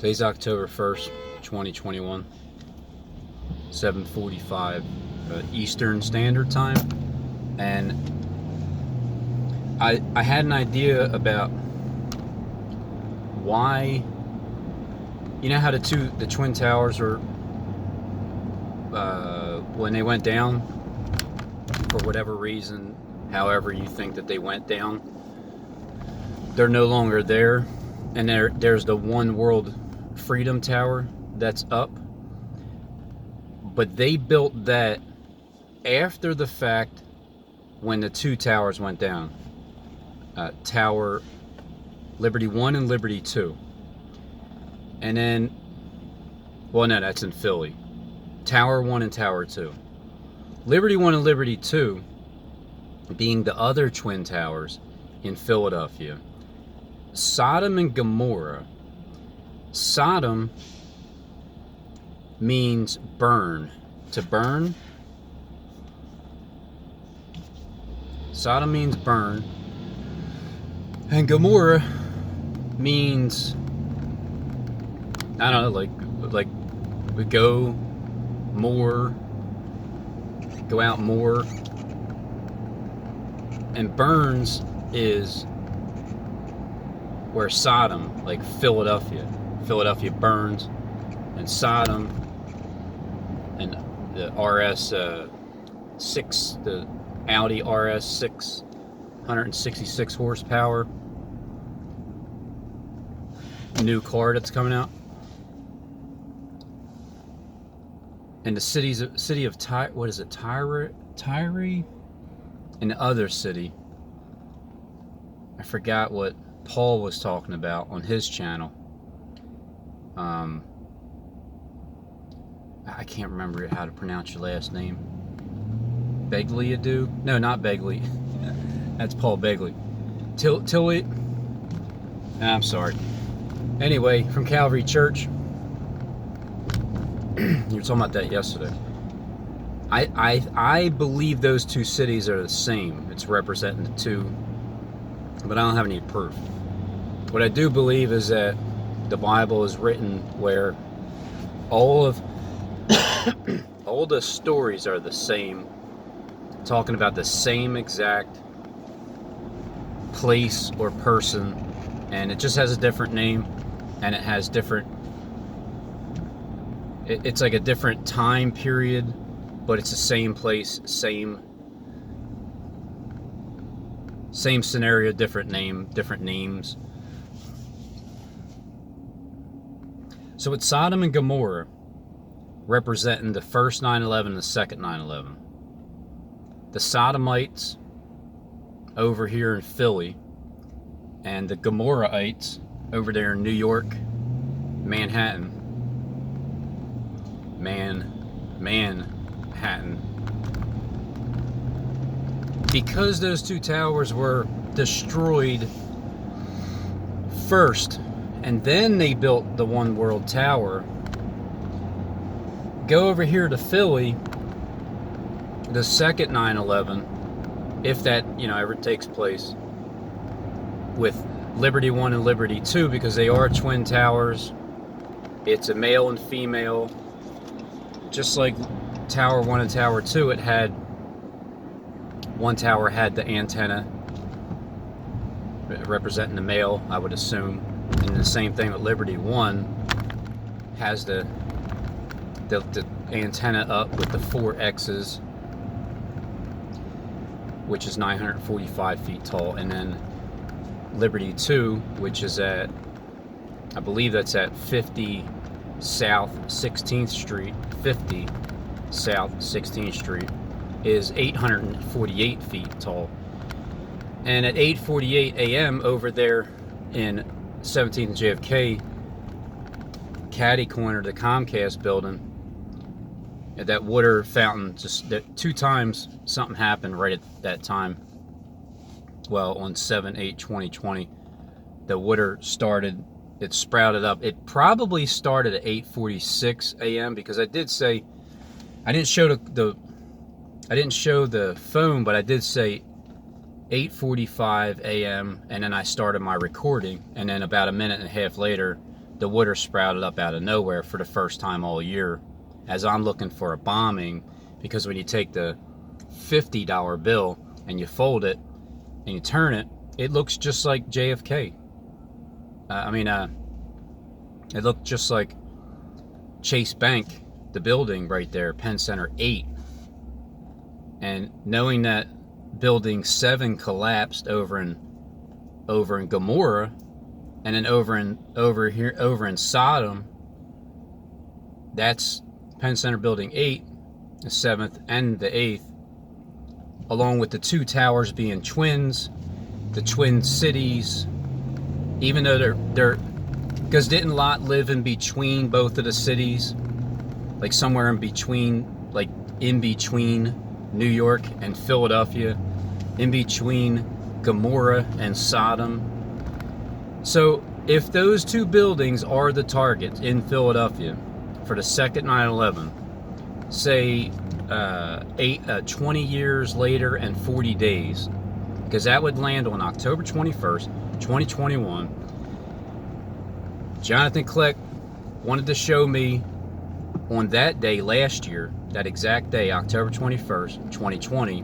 Today's October 1st, 2021, 7:45 Eastern Standard Time, and I had an idea about why, you know how the Twin Towers were, when they went down, for whatever reason, however you think that they went down, they're no longer there, and there's the One World Freedom Tower that's up, but they built that after the fact when the two towers went down, Tower Liberty 1 and Liberty 2, and then, well, no, that's in Philly, Tower 1 and Tower 2. Liberty 1 and Liberty 2 being the other twin towers in Philadelphia. Sodom and Gomorrah. Sodom means burn, to burn. Sodom means burn. And Gomorrah means, I don't know, like go more, go out more. And burns is where Sodom, like Philadelphia burns, and Sodom and the RS6, the Audi RS6, 166 horsepower, new car that's coming out. And the city of Tyree, and the other city, I forgot what Paul was talking about on his channel. I can't remember how to pronounce your last name. Begley-ado? No, not Begley. That's Paul Begley. Tilly? I'm sorry. Anyway, from Calvary Church. You were talking about that yesterday. I believe those two cities are the same. It's representing the two, but I don't have any proof. What I do believe is that the Bible is written where all the stories are the same, talking about the same exact place or person, and it just has a different name, and it has different, it's like a different time period, but it's the same place, same scenario, different names. So it's Sodom and Gomorrah representing the first 9/11 and the second 9/11. The Sodomites over here in Philly, and the Gomorrahites over there in New York, Manhattan. Because those two towers were destroyed first, and then they built the One World Tower. Go over here to Philly, the second 9/11, if that, ever takes place, with Liberty 1 and Liberty 2, because they are twin towers. It's a male and female. Just like Tower 1 and Tower 2, one tower had the antenna representing the male, I would assume. And the same thing with Liberty 1 has the antenna up with the 4 X's, which is 945 feet tall. And then Liberty 2, which is I believe that's at 50 South 16th Street, 50 South 16th Street, is 848 feet tall. And at 8:48 a.m. over there in 17th and JFK, caddy corner, the Comcast building, at that water fountain, just that 2 times something happened right at that time. Well, on 7/8/2020, the water started, it sprouted up. It probably started at 8:46 a.m. because I did say, I didn't show the phone, but I did say 8:45 a.m. and then I started my recording, and then about a minute and a half later the water sprouted up out of nowhere for the first time all year as I'm looking for a bombing, because when you take the $50 bill and you fold it and you turn it, it looks just like JFK. It looked just like Chase Bank, the building right there, Penn Center 8. And knowing that building 7 collapsed over in Gomorrah, and then over in Sodom, that's Penn Center Building 8, the 7th and the 8th, along with the 2 towers being twins, the twin cities, even though they're because didn't Lot live in between both of the cities, like somewhere in between, like in between New York and Philadelphia, in between Gomorrah and Sodom. So if those 2 buildings are the targets in Philadelphia for the second 9/11, say 20 years later and 40 days, because that would land on October 21st, 2021. Jonathan Kleck wanted to show me on that day last year, that exact day, October 21st, 2020,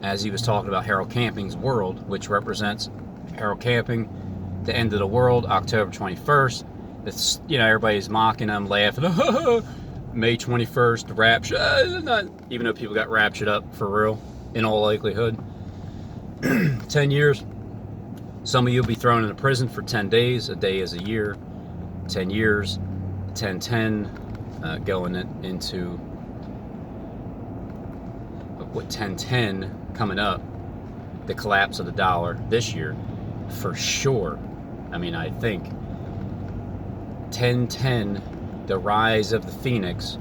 as he was talking about Harold Camping's world, which represents Harold Camping, the end of the world, October 21st. It's, everybody's mocking him, laughing. May 21st, the rapture. Even though people got raptured up for real, in all likelihood. 10 years. Some of you will be thrown into prison for 10 days. A day is a year. 10 years. 10/10 going into what 10/10 coming up. The collapse of the dollar this year, for sure. I think 10/10, the rise of the Phoenix.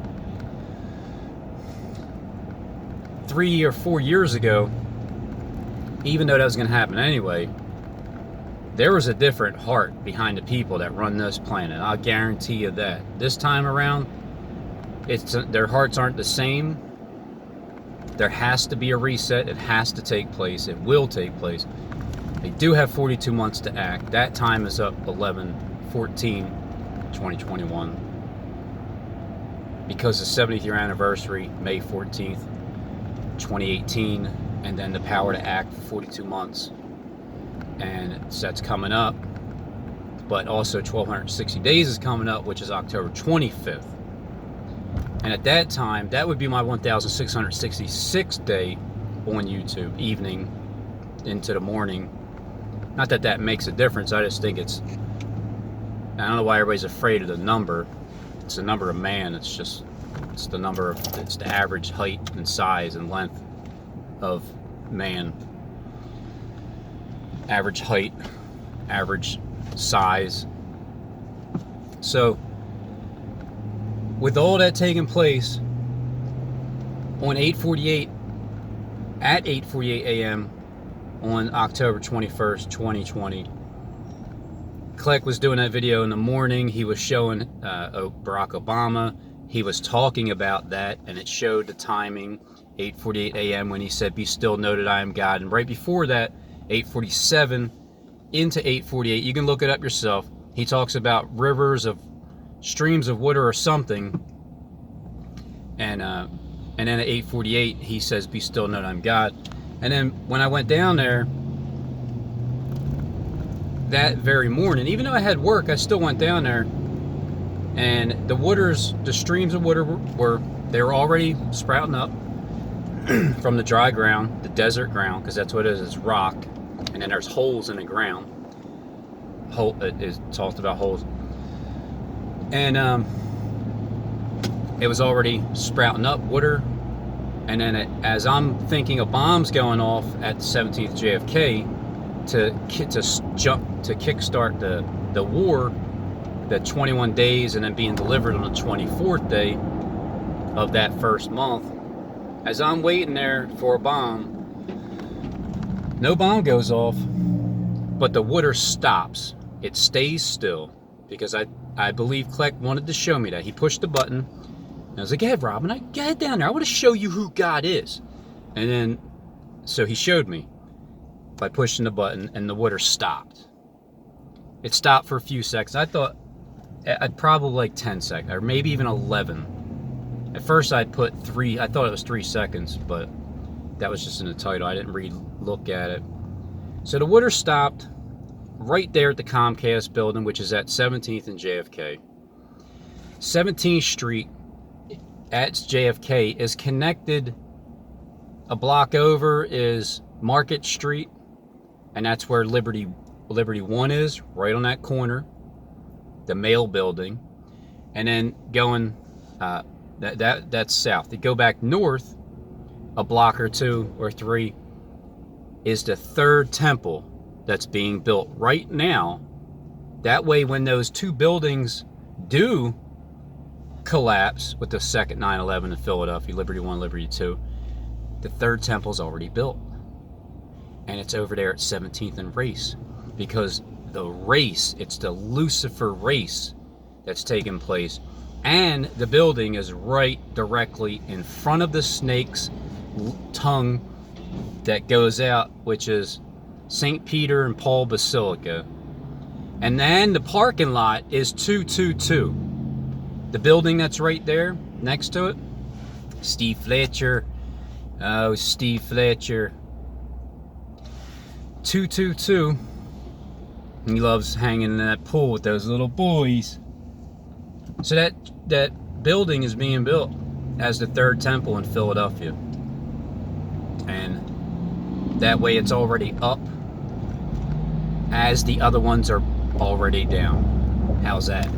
3 or 4 years ago, even though that was going to happen anyway, there was a different heart behind the people that run this planet. I'll guarantee you that. This time around, their hearts aren't the same. There has to be a reset. It has to take place. It will take place. They do have 42 months to act. That time is up 11/14/2021. Because the 70th year anniversary, May 14th, 2018, and then the power to act for 42 months. And that's coming up. But also 1260 days is coming up, which is October 25th. And at that time, that would be my 1666th day on YouTube, evening into the morning. Not that that makes a difference. I just think I don't know why everybody's afraid of the number. It's the number of man. It's the average height and size and length of man. Average height, average size. So, with all that taking place on at 8:48 a.m. on October 21st, 2020, Kleck was doing that video in the morning. He was showing Barack Obama. He was talking about that, and it showed the timing, 8:48 a.m. when he said, "Be still, know that I am God." And right before that, 8:47 into 8:48, you can look it up yourself. He talks about streams of water or something, and then at 8:48 he says, "Be still, know that I'm God." And then when I went down there that very morning, even though I had work, I still went down there, and the streams of water were already sprouting up from the dry ground, the desert ground, because that's what it is. It's rock, and then there's holes in the ground. It talked about holes, and it was already sprouting up water. And then as I'm thinking of bombs going off at the 17th JFK to kickstart the war, the 21 days, and then being delivered on the 24th day of that first month, as I'm waiting there for a bomb, no bomb goes off, but the water stops. It stays still, because I believe Kleck wanted to show me that. He pushed the button, and I was like, "Go ahead, Robin, get down there. I want to show you who God is." And then, so he showed me by pushing the button, and the water stopped. It stopped for a few seconds. I thought, I'd probably like 10 seconds, or maybe even 11. At first I'd put 3, I thought it was 3 seconds, but that was just in the title. I didn't look at it. So the water stopped right there at the Comcast building, which is at 17th and JFK. 17th Street at JFK is connected. A block over is Market Street, and that's where Liberty 1 is, right on that corner, the mail building. And then going that's south. You go back north a block or 2 or 3 is the 3rd Temple that's being built right now. That way, when those 2 buildings do collapse with the second 9/11 in Philadelphia, Liberty 1, Liberty 2, the 3rd Temple's already built. And it's over there at 17th and Race, because the race, it's the Lucifer race that's taking place. And the building is right directly in front of the snake's tongue that goes out, which is St. Peter and Paul Basilica. And then the parking lot is 222. The building that's right there next to it, Steve Fletcher. Oh, Steve Fletcher. 222. He loves hanging in that pool with those little boys. So that building is being built as the 3rd Temple in Philadelphia. And that way it's already up as the other ones are already down. How's that?